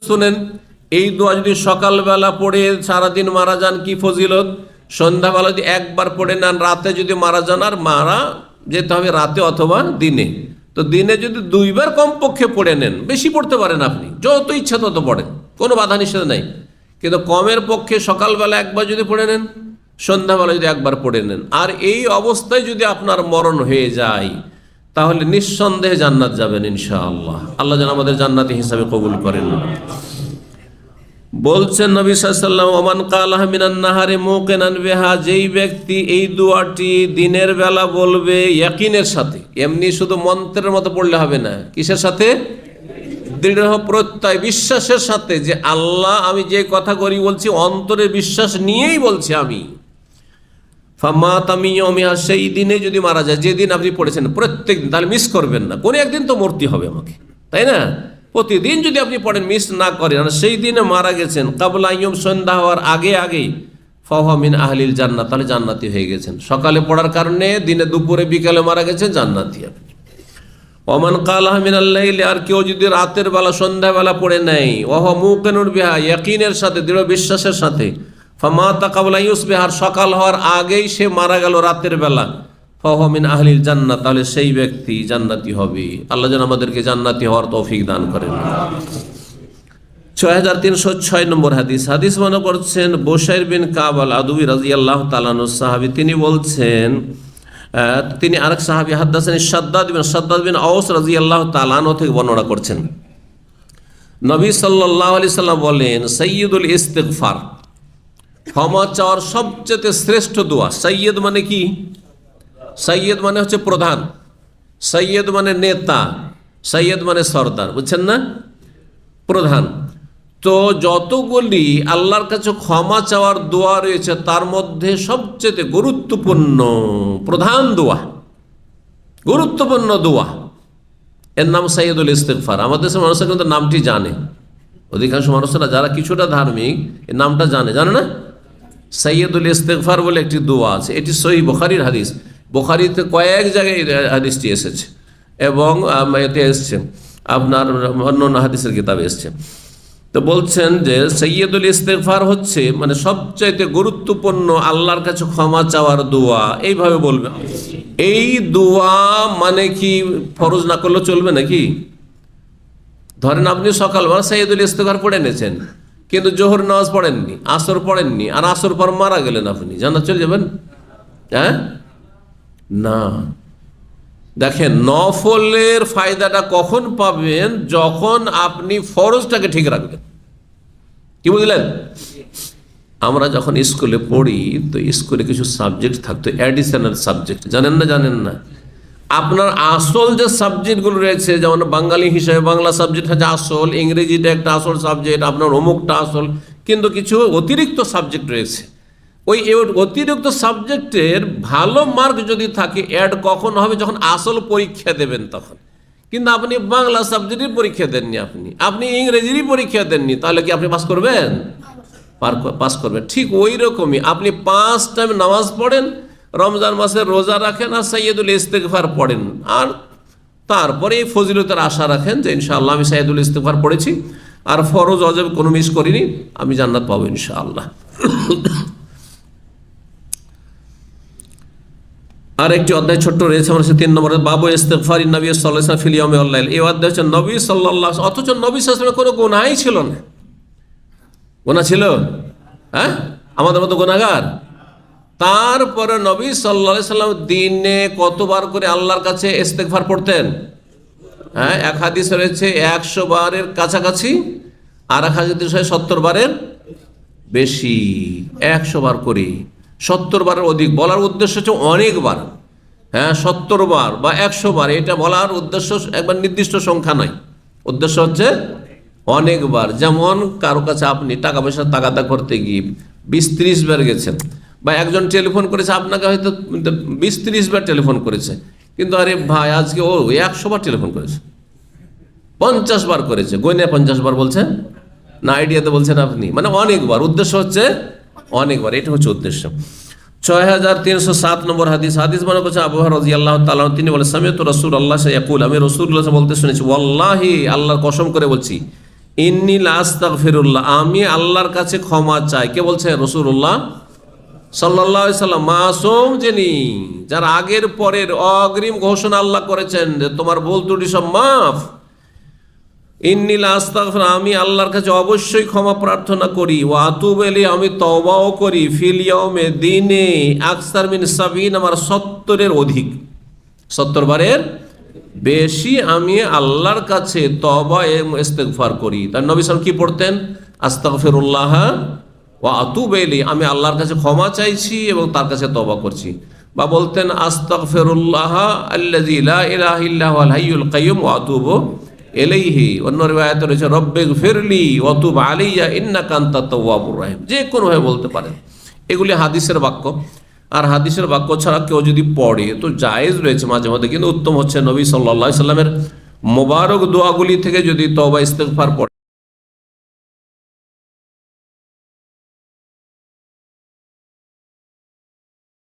শুনেন, এই দোয়া যদি সকালবেলা পড়ে সারাদিন মারা যান কি ফজিলত, সন্ধ্যাবেলা যদি একবার পড়ে নেন, রাতে যদি মারা যান, আর মারা যেতে হবে রাতে অথবা দিনে, তো দিনে যদি দুইবার কমপক্ষে পড়ে নেন, বেশি পড়তে পারেন আপনি, যত ইচ্ছা তত পড়েন, কোনো বাধা নিষেধ নাই, কিন্তু কমের পক্ষে সকালবেলা একবার যদি পড়ে নেন, সন্ধ্যাবেলা যদি একবার পড়ে নেন, আর এই অবস্থায় যদি আপনার মরণ হয়ে যায়, তাহলে নিঃসন্দেহে জান্নাত যাবেন ইনশাআল্লাহ। আল্লাহ যেন আমাদের জান্নাতি হিসাবে কবুল করেন। বলছেন নবী সাল্লাল্লাহু আলাইহি ওয়াসাল্লাম, ওমান কালাহা মিনান নাহারি মুকিনান বিহা, যেই ব্যক্তি এই দোয়াটি দিনের বেলা বলবে ইয়াকিনের সাথে, এমনি শুধু মন্ত্রের মতো পড়লে হবে না, কিসের সাথে? দৃঢ় প্রত্যয়, বিশ্বাসের সাথে, যে আল্লাহ আমি যে কথা করি বলছি অন্তরে বিশ্বাস নিয়েই বলছি আমি। ফামাত আমিয়মিহা, সেই দিনে যদি মারা যায়, যেদিন আপনি পড়েছেন প্রত্যেক দিন, তাহলে মিস করবেন না, কোনো একদিন তো মরতে হবে আমাকে, তাই না? প্রতিদিন যদি আপনি পড়েন, মিস না করেন, আর সেই দিনে মারা গেছেন কাবলা ইয়ুম, সন্ধ্যা হওয়ার আগে আগেই, ফাহুয়া মিন আহলিল জান্নাত, তাহলে জান্নাতি হয়ে গেছেন। সকালে পড়ার কারণে দিনে দুপুরে বিকালে মারা গেছেন, জান্নাতি আপনি। ওমান কালাহা মিনাল লাইলি, আর কেউ যদি রাতের বেলা সন্ধ্যাবেলা পড়ে নেয়, ওয়াহুয়া মুকিনুন বিহা, ইয়াকিনের সাথে, দৃঢ় বিশ্বাসের সাথে, ফামাতা কাবলা ইউসবিহ, আর সকাল হওয়ার আগেই সে মারা গেল রাতের বেলা, ফাহুয়া মিন আহলিল জান্নাত, তাহলে সেই ব্যক্তি জান্নাতি হবে। আল্লাহ যেন আমাদেরকে জান্নাতি হওয়ার তৌফিক দান করেন। 6306 নম্বর হাদিস মনে করছেন বুশাইর বিন কাব আল আদুবী রাদিয়াল্লাহু তাআলা আনহু সাহাবী, তিনি বলছেন, তিনি আরেক সাহাবী হাদাসানি শাদ্দাদ বিন আওস রাদিয়াল্লাহু তাআলা আনহু থেকে বর্ণনা করছেন, নবী সাল্লাল্লাহু আলাইহি সাল্লাম বলেন, সাইয়্যিদুল ইস্তিগফার, ক্ষমা চাওয়ার সবচেয়ে শ্রেষ্ঠ দোয়া। সাইয়্যিদ মানে কি? সাইয়্যিদ মানে হচ্ছে প্রধান, সাইয়্যিদ মানে নেতা, সাইয়্যিদ মানে সর্দার, বুঝছেন না? প্রধান। তো যতগুলি আল্লাহর কাছে ক্ষমা চাওয়ার দোয়া রয়েছে, তার মধ্যে সবচেয়ে গুরুত্বপূর্ণ প্রধান দোয়া, গুরুত্বপূর্ণ দোয়া, এর নাম সাইয়্যিদুল ইস্তিগফার। আমাদের দেশের মানুষরা কিন্তু নামটি জানে, অধিকাংশ মানুষরা যারা কিছুটা ধার্মিক এই নামটা জানে না? সাইয়্যিদুল ইস্তিগফার বলে একটি দোয়া আছে, এটি সহিহ বুখারীর হাদিস, বুখারীতে কয়েক জায়গায় হাদিসটি এসেছে, এবং এতে এসছে আপনার অন্য হাদিসের কিতাবে এসছে। তো বলছেন যে সাইয়্যিদুল ইস্তিগফার হচ্ছে মানে সবচাইতে গুরুত্বপূর্ণ আল্লাহর কাছে ক্ষমা চাওয়ার দোয়া। এইভাবে বলবে, এই দোয়া মানে কি ফরজ না করলেও চলবে নাকি? ধরেন আপনি সকালবেলা সাইয়্যিদুল ইস্তিগফার পড়ে নিয়েছেন, কিন্তু জোহর নামাজ পড়েননি, আসর পড়েননি, আর আসর পর মারা গেলেন, আপনি জান্নাত চলে যাবেন? হ্যাঁ, না। দেখেন, নফলের ফায়দাটা কখন পাবেন? যখন আপনি ফরজটাকে ঠিক রাখবেন। কি বুঝলেন? আমরা যখন স্কুলে পড়ি, তো স্কুলে কিছু সাবজেক্ট থাকতো, অ্যাডিশনাল সাবজেক্ট, জানেন না? আপনার আসল যে সাবজেক্টগুলো রয়েছে, যেমন বাঙালি হিসেবে বাংলা সাবজেক্ট হচ্ছে আসল, ইংরেজিটা একটা আসল সাবজেক্ট, আপনার অমুকটা আসল, কিন্তু কিছু অতিরিক্ত সাবজেক্ট রয়েছে। ওই অতিরিক্ত সাবজেক্টের ভালো মার্ক যদি থাকে, অ্যাড কখন হবে? যখন আসল পরীক্ষা দেবেন তখন। কিন্তু আপনি বাংলা সাবজেক্টের পরীক্ষা দেননি, আপনি ইংরেজিরই পরীক্ষা দেননি, তাহলে কি আপনি পাস করবেন? পাস করবেন। ঠিক ওই রকমই আপনি 5 টাইম নামাজ পড়েন, রমজান মাসে রোজা রাখেন, আর সাইয়্যিদুল ইস্তিগফার পড়েন, আর তারপরে এই ফজিলতের আশা রাখেন যে ইনশাআল্লাহ আমি সাইয়্যিদুল ইস্তিগফার পড়েছি, আর ফরজ ওয়াজিব কোনো মিস করিনি, আমি জান্নাত পাবো ইনশাআল্লাহ। আর একটি অধ্যায় ছোট্ট রয়েছে, আমার 3 নম্বরে, বাবু ইস্তিগফারিন নবী সাল্লাল্লাহু আলাইহি ওয়াসাল্লাম ফিল ইয়াউমি ওয়াল লাইল। এই অধ্যায় হচ্ছে নবী সাল্লাল্লাহু, অথচ নবী সাল্লাল্লাহু আলাইহি ওয়াসাল্লামের কোনো গুনাহই ছিল না। গুনাহ ছিল? হ্যাঁ, আমাদের মতো গুনাহগার। তারপরে নবী সাল্লাল্লাহু আলাইহি ওয়াসাল্লাম দিনে কতবার করে আল্লাহর কাছে ইস্তিগফার পড়তেন? হ্যাঁ, এক হাদিসে রয়েছে 100 বারের কাছাকাছি, আর এক হাদিসে 70 বারের বেশি। 100 বার করে 70 বারের অধিক বলার উদ্দেশ্য হচ্ছে অনেকবার। হ্যাঁ, 70 বার বা 100 বার, এটা বলার উদ্দেশ্য একবার নির্দিষ্ট সংখ্যা নয়, উদ্দেশ্য হচ্ছে অনেকবার। যেমন কারো কাছে আপনি টাকা পয়সা তাগাদা করতে গিয়ে 20-30 বার গেছেন, বা একজন টেলিফোন করেছে আপনাকে, হয়তো 20-30 বার টেলিফোন করেছে, কিন্তু আরে ভাই আজকে ও 100 বার টেলিফোন করেছে, 50 বার করেছে, গয়না 50 বার বলছেন না, আইডিয়াতে বলছেন আপনি, মানে অনেকবার, উদ্দেশ্য হচ্ছে অনেকবার, এটা হচ্ছে উদ্দেশ্য। 6307 নম্বর হাদিস মনে করছে আবু হুরায়রা রাদিয়াল্লাহু তাআলা, তিনি বলেন, সামিআতু রাসূলুল্লাহ ইয়াকুল, আমি রাসূলুল্লাহ বলতে শুনেছি, ওয়াল্লাহি, আল্লাহর কসম করে বলছি, ইন্নী লা আস্তাগফিরুল্লাহ, আমি আল্লাহর কাছে ক্ষমা চাই। কে বলছে? রাসূলুল্লাহ সাল্লাল্লাহু আলাইহি সাল্লাম, মাসুম যিনি, যার আগের পরের অগ্রিম ঘোষণা আল্লাহ করেছেন যে তোমার ভুল ত্রুটি সব মাফ। ইন্নী লা আস্তাগফির, আমি আল্লাহর কাছে অবশ্যই ক্ষমা প্রার্থনা করি। ওয়া আতুবু ইলাইহি, আমি তওবাও করি। ফিল ইয়াউমে, দিনে, আকসার মিন 70, আমার 70-এর অধিক, 70 বারের বেশি আমি আল্লাহর কাছে তওবা এবং ইস্তেগফার করি। তার নবী সাল্লাল্লাহু আলাইহি ওয়াসাল্লাম কি পড়তেন? আস্তাগফিরুল্লাহ ওয়া আতুবু ইলাইহি, আমি আল্লাহর কাছে ক্ষমা চাইছি এবং তার কাছে তওবা করছি। বা বলতেন আস্তাগফিরুল্লাহ আল্লাযী লা ইলাহা ইল্লা হুয়াল হাইয়ুল কাইয়্যুম ওয়া আতুবু ইলাইহি। অন্য রিওয়ায়াতে রয়েছে রব্বিগফিরলি ওয়া তুব আলাইয়া ইন্নাকা আনতাত তাওয়াবুর রহিম। যে কোনো ভাবে বলতে পারেন। এগুলি হাদিসের বাক্য। আর হাদিসের বাক্য ছাড়া কেউ যদি পড়ে তো জায়েজ রয়েছে মাঝে মধ্যে, কিন্তু উত্তম হচ্ছে নবী সাল্লাল্লাহু আলাইহি সাল্লামের মোবারক দোয়াগুলি থেকে যদি তওবা ইস্তেগফার পড়ে।